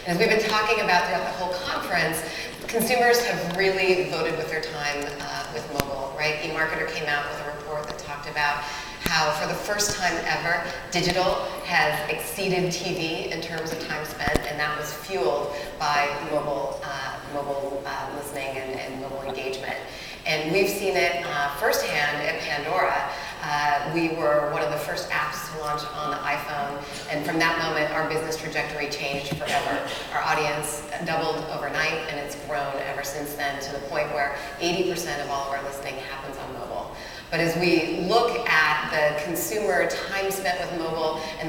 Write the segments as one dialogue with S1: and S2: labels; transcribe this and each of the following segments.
S1: And as we've been talking about throughout the whole conference, consumers have really voted with their time with mobile, right? eMarketer came out with a report that talked about how for the first time ever, digital has exceeded TV in terms of time spent, and that was fueled by mobile listening and mobile engagement. And we've seen it firsthand at Pandora. We were one of the first apps to launch on the iPhone, and from that moment, our business trajectory changed forever. Our audience doubled overnight, and it's grown ever since then to the point where 80% of all of our listening happens on mobile. But as we look at the consumer time spent with mobile and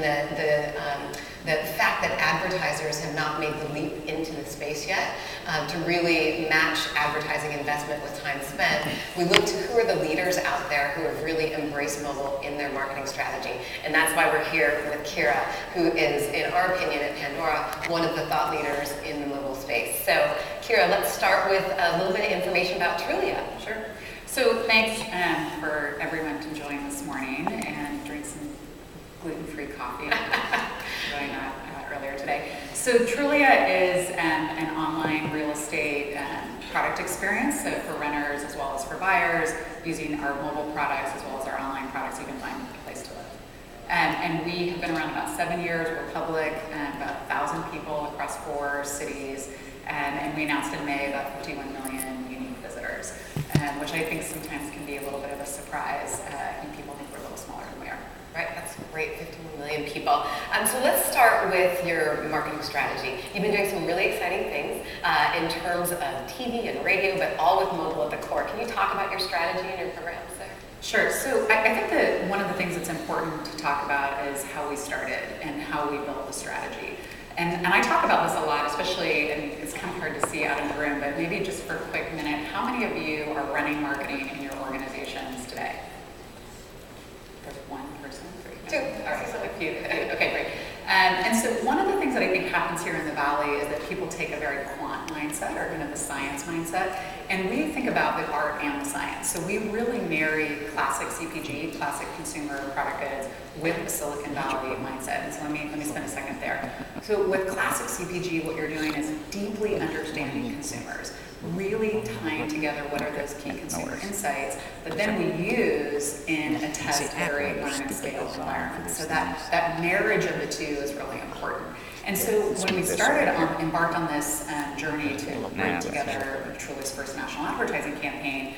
S1: the fact that advertisers have not made the leap into the space yet to really match advertising investment with time spent, we look to who are the leaders out there who have really embraced mobile in their marketing strategy. And that's why we're here with Kira, who is, in our opinion at Pandora, one of the thought leaders in the mobile space. So Kira, let's start with a little bit of information about Trulia.
S2: Sure. So thanks for everyone to join this morning and drink some gluten-free coffee. Doing that earlier today. So Trulia is an online real estate product experience, so for renters as well as for buyers, using our mobile products as well as our online products. You can find a place to live. And we have been around about 7 years. We're public, about 1,000 people across 4 cities, and we announced in May about 51 million unique visitors, which I think sometimes can be a little bit of a surprise. I think people think we're a little smaller than we are.
S1: Right, that's great, 51 million people. So let's start with your marketing strategy. You've been doing some really exciting things in terms of TV and radio, but all with mobile at the core. Can you talk about your strategy and your programs there?
S2: Sure. So I think that one of the things that's important to talk about is how we started and how we built the strategy. And I talk about this a lot, especially, and it's kind of hard to see out in the room, but maybe just for a quick minute, how many of you are running marketing in your organizations today? There's one person, 3.
S1: 2.
S2: All right, so a few. Okay, great. And so one of the things that I think happens here in the Valley is that people take a very quant mindset or kind of the science mindset, and we think about the art and the science. So we really marry classic CPG, classic consumer product goods, with the Silicon Valley mindset. And so let me spend a second there. So with classic CPG, what you're doing is deeply understanding consumers, really tying together what are those key consumer insights that then we use in a test, iterate, learn, and scale environment. So that marriage of the two is really important. And so when we embarked on this journey to bring together Trulia's first national advertising campaign,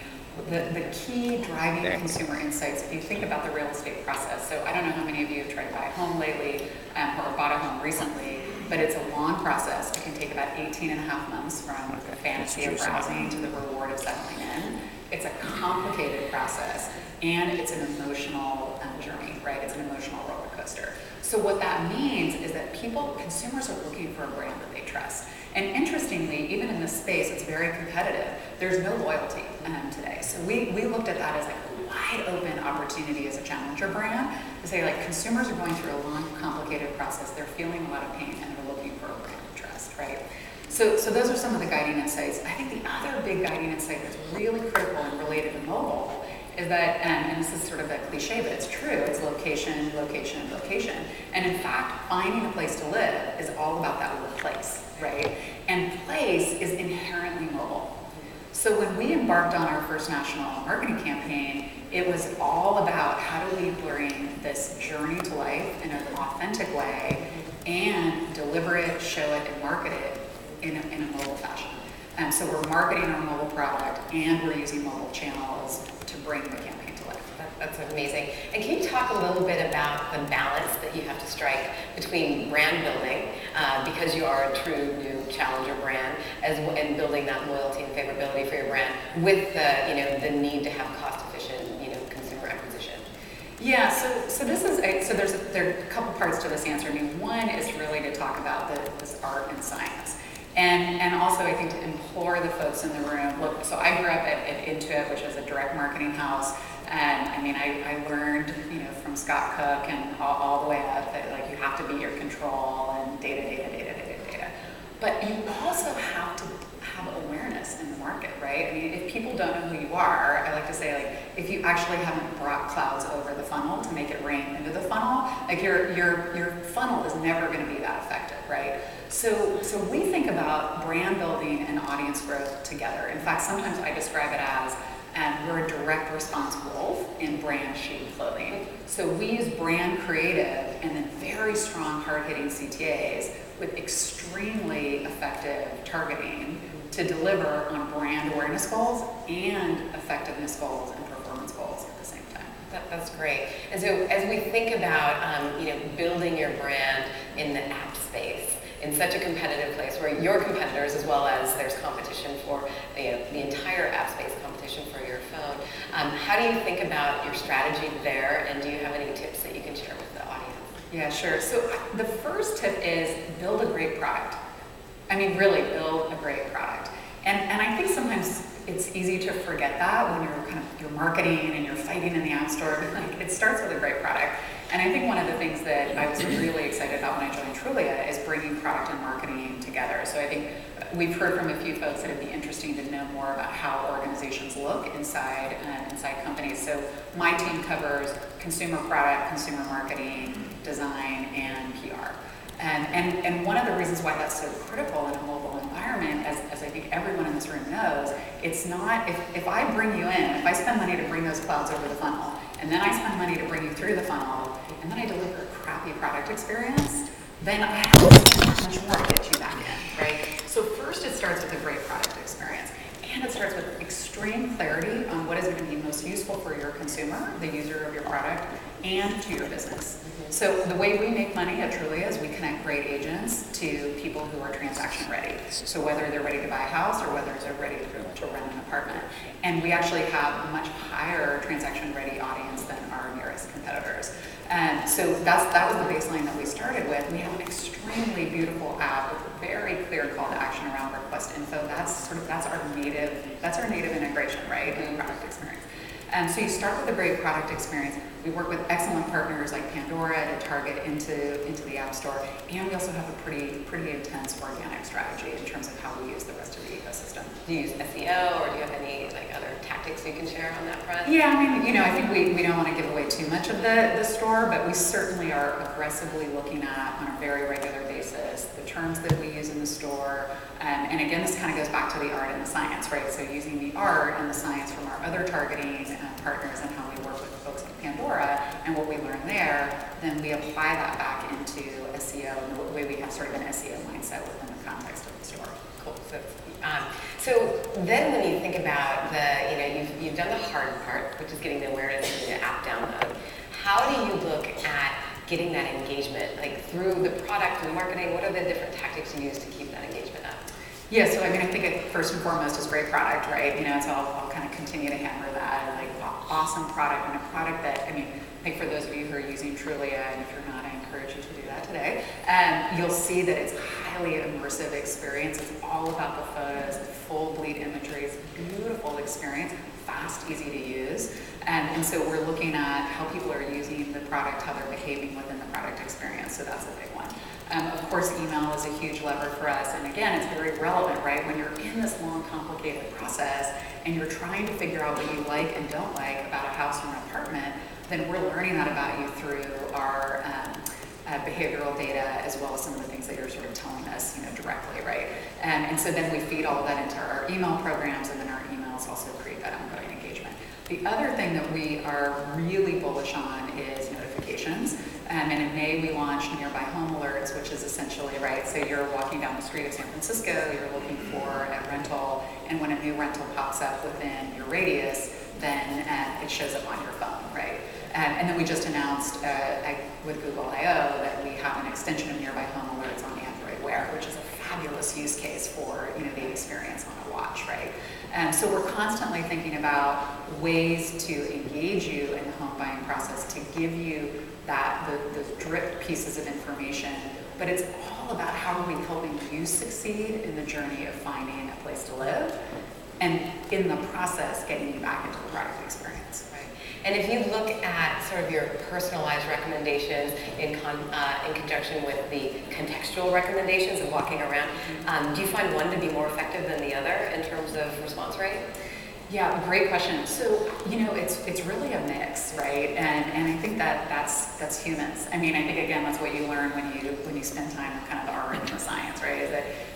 S2: the key driving consumer insights, if you think about the real estate process, so I don't know how many of you have tried to buy a home lately or bought a home recently, but it's a long process. It can take about 18 and a half months from the fantasy of browsing to the reward of settling in. It's a complicated process, and it's an emotional journey, right? It's an emotional roller coaster. So what that means is that consumers are looking for a brand that they trust. And interestingly, even in this space, it's very competitive. There's no loyalty today. So we looked at that as like a wide open opportunity as a challenger brand to say like consumers are going through a long, complicated process. They're feeling a lot of pain and they're looking for a brand of trust, right? So those are some of the guiding insights. I think the other big guiding insight that's really critical and related to mobile is that, and this is sort of a cliche, but it's true, it's location, location, location. And in fact, finding a place to live is all about that word place, right? And place is inherently mobile. So when we embarked on our first national marketing campaign, it was all about how do we bring this journey to life in an authentic way and deliver it, show it, and market it in a mobile fashion. So we're marketing our mobile product and we're using mobile channels to bring the campaign to life.
S1: That's amazing. And can you talk a little bit about the balance that you have to strike between brand building, because you are a true new challenger brand, and building that loyalty and favorability for your brand, with the need to have cost-efficient consumer acquisition?
S2: Yeah. So there are a couple parts to this answer. I mean, one is really to talk about this art and science. And also, I think to implore the folks in the room, look, so I grew up at Intuit, which is a direct marketing house, and I mean, I learned, from Scott Cook and all the way up that, like, you have to be your control and data. But you also have to have awareness in the market, right? I mean, if people don't know who you are, I like to say, like, if you actually haven't brought clouds over the funnel to make it rain into the funnel, like your funnel is never going to be that effective, right? So we think about brand building and audience growth together. In fact, sometimes I describe it as we're a direct response wolf in brand sheep clothing. So we use brand creative and then very strong, hard-hitting CTAs with extremely effective targeting to deliver on brand awareness goals and effectiveness goals and performance goals at the same time.
S1: That's great. And so as we think about building your brand in the app space, in such a competitive place where your competitors, as well as there's competition for the entire app space, competition for your phone, how do you think about your strategy there, and do you have any tips that you can share with the audience?
S2: Yeah, sure. So the first tip is build a great product. I mean, really build a great product. And I think sometimes it's easy to forget that when you're marketing and you're fighting in the app store. Like, it starts with a great product. And I think one of the things that I was really excited about when I joined Trulia is bringing product and marketing together. So I think we've heard from a few folks that it'd be interesting to know more about how organizations look inside companies. So my team covers consumer product, consumer marketing, design, and PR. And one of the reasons why that's so critical in a mobile environment, as I think everyone in this room knows, it's not, if I bring you in, if I spend money to bring those clouds over the funnel, and then I spend money to bring you through the funnel, and then I deliver a crappy product experience, then I have to spend much more to get you back in, right? So first it starts with a great product experience. And it starts with extreme clarity on what is going to be most useful for your consumer, the user of your product, and to your business. So the way we make money at Trulia is we connect great agents to people who are transaction ready. So whether they're ready to buy a house or whether they're ready to rent an apartment. And we actually have a much higher transaction ready audience than our nearest competitors. And so that was the baseline that we started with. We have an extremely beautiful app with a very clear call to action around request info. That's our native integration, right, in the product experience. So you start with a great product experience. We work with excellent partners like Pandora to target into the App Store, and we also have a pretty intense organic strategy in terms of how we use the rest of the ecosystem.
S1: Do you use SEO, or do you have any other tactics you can share on that front?
S2: Yeah, I mean, I think we don't want to give away too much of the store, but we certainly are aggressively looking at, on a very regular basis, the terms that we use in the store. And again, this kind of goes back to the art and the science, right? So using the art and the science from our other targeting partners and how we work with folks like Pandora and what we learn there, then we apply that back into SEO and the way we have sort of an SEO mindset within the context of the store.
S1: Cool. So then when you think about you've done the hard part, which is getting the awareness and the app download, how do you look at getting that engagement, through the product and marketing? What are the different tactics you use to keep that engagement up?
S2: Yeah, so I mean, I think it first and foremost is great product, right? So I'll kind of continue to hammer that, awesome product, and a product that, I think for those of you who are using Trulia, and if you're not, I encourage you to do that today, you'll see that it's a highly immersive experience. It's all about the photos, full bleed imagery. It's a beautiful experience, fast, easy to use. And so we're looking at how people are using the product, how they're behaving within the product experience. So that's a big one. Of course, email is a huge lever for us. And again, it's very relevant, right? When you're in this long, complicated process and you're trying to figure out what you like and don't like about a house or an apartment, then we're learning that about you through our behavioral data, as well as some of the things that you're sort of telling us, directly, right? And so then we feed all of that into our email programs, and then our emails also create that ongoing engagement. The other thing that we are really bullish on is notifications. And in May, we launched nearby home alerts, which is essentially, right, so you're walking down the street of San Francisco, you're looking for a rental, and when a new rental pops up within your radius, then it shows up on your phone, right? And then we just announced with Google I/O that we have an extension of nearby home alerts on Android Wear, which is a fabulous use case for the experience on a watch, right? So we're constantly thinking about ways to engage you in the home buying process, to give you those drip pieces of information, but it's all about how are we helping you succeed in the journey of finding a place to live, and in the process, getting you back into the product experience.
S1: Right. And if you look at sort of your personalized recommendations in conjunction with the contextual recommendations of walking around, do you find one to be more effective than the other in terms of response rate?
S2: Yeah, great question. So, it's really a mix, right? And I think that's humans. I mean, I think again that's what you learn when you spend time with kind of the art and the science, right? Is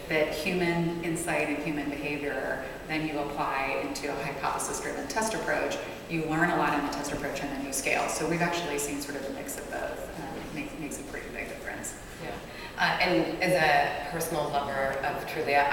S2: that human insight and human behavior, then you apply into a hypothesis-driven test approach. You learn a lot in the test approach and then you scale. So we've actually seen sort of a mix of both. Makes a pretty big difference.
S1: Yeah. And as a personal lover of Trulia,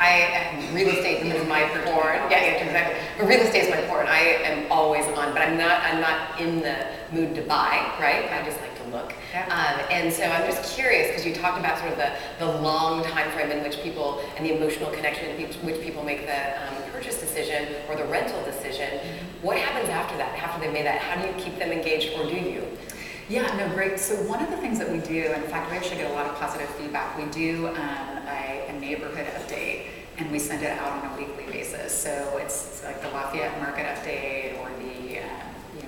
S1: real estate is my porn. Yeah, exactly. But real estate is my porn. I am always on, but I'm not in the mood to buy, right? I just like to look. Yeah. And so I'm just curious, because you talked about sort of the long time frame in which people, and the emotional connection in which people make the purchase decision or the rental decision. What happens after that, after they've made that? How do you keep them engaged, or do you?
S2: Yeah, no, great. So one of the things that we do, in fact, we actually get a lot of positive feedback. We do a neighborhood update, and we send it out on a weekly basis. So it's like the Lafayette Market update or the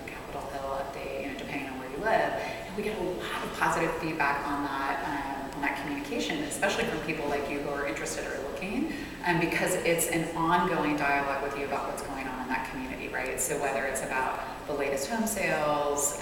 S2: Capitol Hill update, depending on where you live. And we get a lot of positive feedback on that communication, especially from people like you who are interested or looking, because it's an ongoing dialogue with you about what's going on in that community, right? So whether it's about the latest home sales,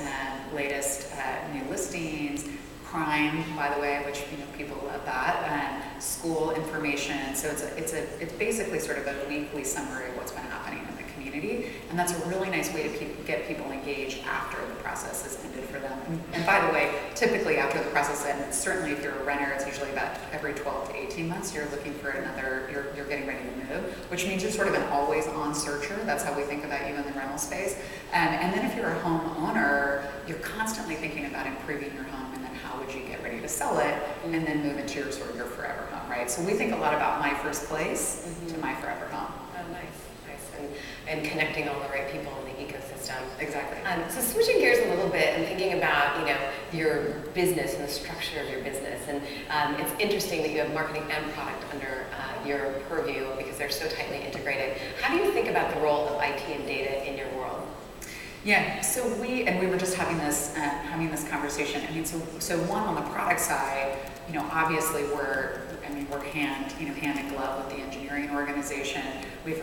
S2: latest new listings, crime, by the way, which people love that, school information. So it's basically sort of a weekly summary of what's been happening in the community, and that's a really nice way to get people engaged after the process is ended for them. And by the way, typically after the process ends, certainly if you're a renter, it's usually about every 12 to 18 months you're looking for another, you're getting ready to move, which means you're sort of an always-on searcher. That's how we think about you in the rental space. And then if you're a homeowner, you're constantly thinking about improving your home, and then how would you get ready to sell it and then move into your forever home, right? So we think a lot about my first place to my forever home.
S1: Oh, nice. And connecting all the right people in the ecosystem.
S2: Exactly.
S1: So switching gears a little bit and thinking about your business and the structure of your business, and it's interesting that you have marketing and product under your purview because they're so tightly integrated. How do you think about the role of IT and data in your world?
S2: Yeah, so we were just having this conversation. I mean, so one on the product side, obviously we're hand in glove with the engineering organization. We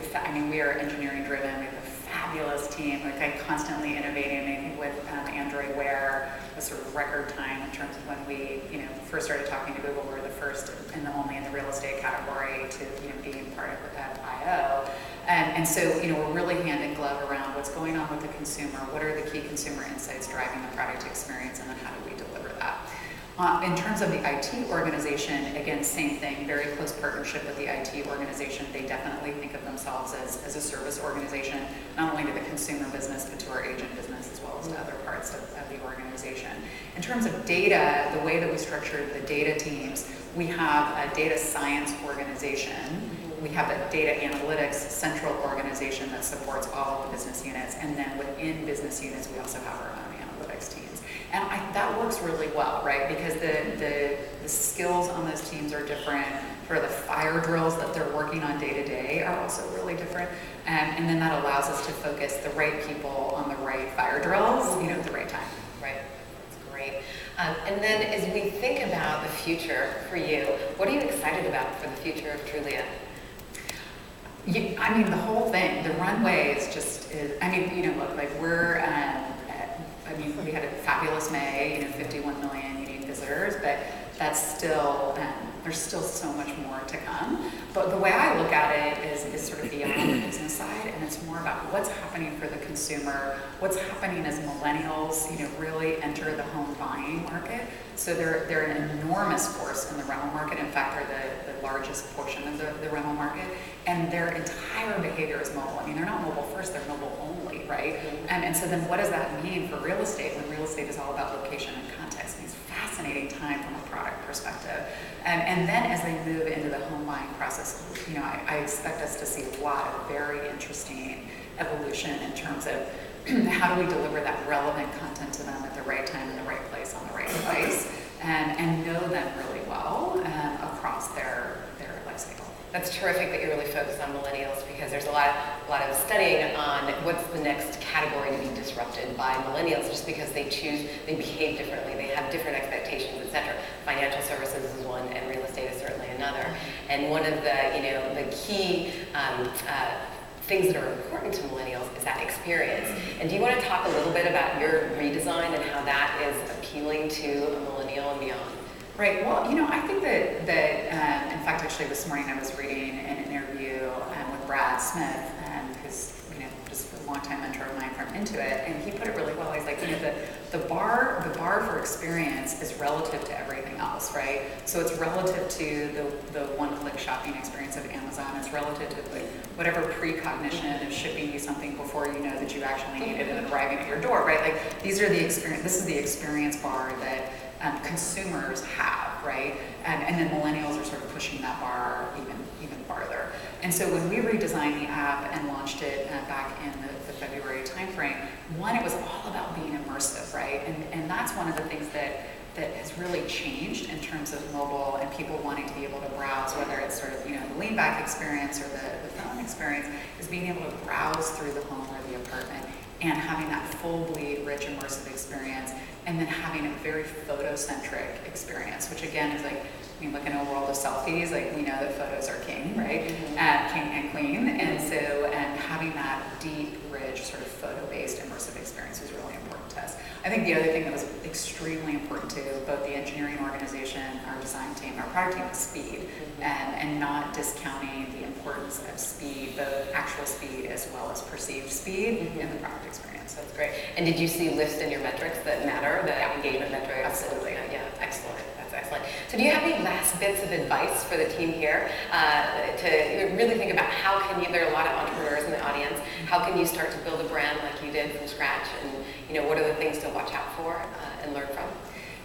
S2: are engineering driven. We have a fabulous team, constantly innovating. I think with Android Wear, a sort of record time in terms of when we first started talking to Google. We were the first and the only in the real estate category to be part of that I/O. And so, we're really hand in glove around what's going on with the consumer, what are the key consumer insights driving the product experience, and then how do we deliver that. In terms of the IT organization, again, same thing, very close partnership with the IT organization. They definitely think of themselves as a service organization, not only to the consumer business, but to our agent business as well as to other parts of the organization. In terms of data, the way that we structured the data teams, we have a data science organization. We have a data analytics central organization that supports all of the business units. And then within business units, we also have our own analytics teams. And that works really well, right? Because the skills on those teams are different. For the fire drills that they're working on day to day are also really different. And then that allows us to focus the right people on the right fire drills, at the right time.
S1: Right, that's great. And then as we think about the future for you, what are you excited about for the future of Trulia?
S2: Yeah, the whole thing, the runway is just, look, we had a fabulous May, 51 million unique visitors, but that's still, there's still so much more to come. But the way I look at it is sort of beyond the business side, and it's more about what's happening for the consumer, what's happening as millennials, really enter the home buying market. So they're an enormous force in the rental market. In fact, they're the largest portion of the rental market, and their entire behavior is mobile. They're not mobile first, they're mobile only, right? And so then what does that mean for real estate when real estate is all about location and context? It's fascinating time from a product perspective. And then as they move into the home buying process, I expect us to see a lot of very interesting evolution in terms of how do we deliver that relevant content to them at the right time in the right place on the right device, and know them really well across their life cycle.
S1: That's terrific that you're really focused on millennials, because there's a lot of studying on what's the next category to be disrupted by millennials, just because they behave differently, they have different expectations, etc. Financial services is one, and real estate is certainly another. And one of the key things that are important to millennials is that experience. And do you want to talk a little bit about your redesign and how that is appealing to a millennial and beyond?
S2: Right. Well, I think that in fact, actually this morning I was reading an interview with Brad Smith, who's just a longtime mentor of mine from Intuit, and he put it really well. He's like, the bar for experience is relative to everything else, right? So it's relative to the one-click shopping experience of Amazon. It's relative to whatever precognition of shipping you something before you know that you actually need it and arriving at your door, right? Like these are the experience. This is the experience bar that consumers have, right? And then millennials are sort of pushing that bar even farther. And so when we redesigned the app and launched it back in the February timeframe, one, it was all about being immersive, right? And that's one of the things that has really changed in terms of mobile and people wanting to be able to browse, whether it's sort of, the lean back experience or the phone experience, is being able to browse through the home or the apartment and having that full bleed, rich, immersive experience, and then having a very photo-centric experience, which again is like, look, in a world of selfies, like we know that photos are king, right? King and queen, and so having that deep, rich, sort of photo-based immersive experience is really important to us. I think the other thing that was extremely important to both the engineering organization, our design team, our product team is speed, and not discounting the importance of speed, both actual speed as well as perceived speed in the product experience.
S1: That's great. And did you see lifts in your metrics that matter, the engagement metrics?
S2: Absolutely.
S1: Yeah, excellent. That's excellent. So do you have any last bits of advice for the team here to really think about how can you, there are a lot of entrepreneurs in the audience, how can you start to build a brand like you did from scratch, and what are the things to watch out for and learn from?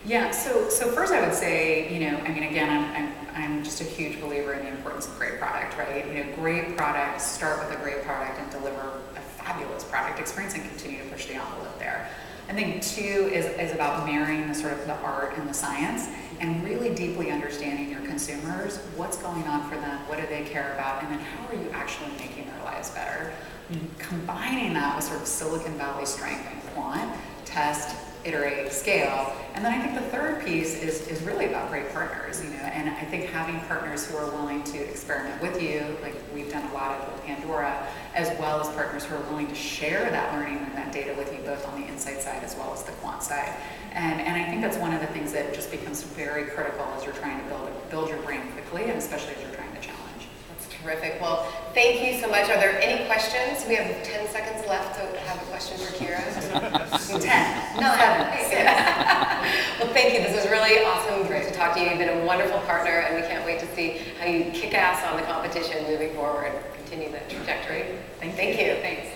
S2: Yeah, so first I would say, again, I'm just a huge believer in the importance of great product, right? Great product, start with a great product and deliver a fabulous product experience and continue to push the envelope there. I think two is about marrying the sort of the art and the science and really deeply understanding your consumers, what's going on for them, what do they care about, and then how are you actually making their lives better? Combining that with sort of Silicon Valley strength and quant, test, iterate, scale. And then I think the third piece is really about great partners, and I think having partners who are willing to experiment with you, like we've done a lot of with Pandora, as well as partners who are willing to share that learning and that data with you, both on the insight side as well as the quant side. And I think that's one of the things that just becomes very critical as you're trying to build your brand quickly, and especially as you're trying to challenge.
S1: Terrific. Well, thank you so much. Are there any questions? We have 10 seconds left to have a question for Kira.
S2: 10, 9, 7, 6.
S1: Well, thank you. This was really awesome to talk to you. You've been a wonderful partner, and we can't wait to see how you kick ass on the competition moving forward. Continue the trajectory.
S2: Thank you.
S1: Thanks.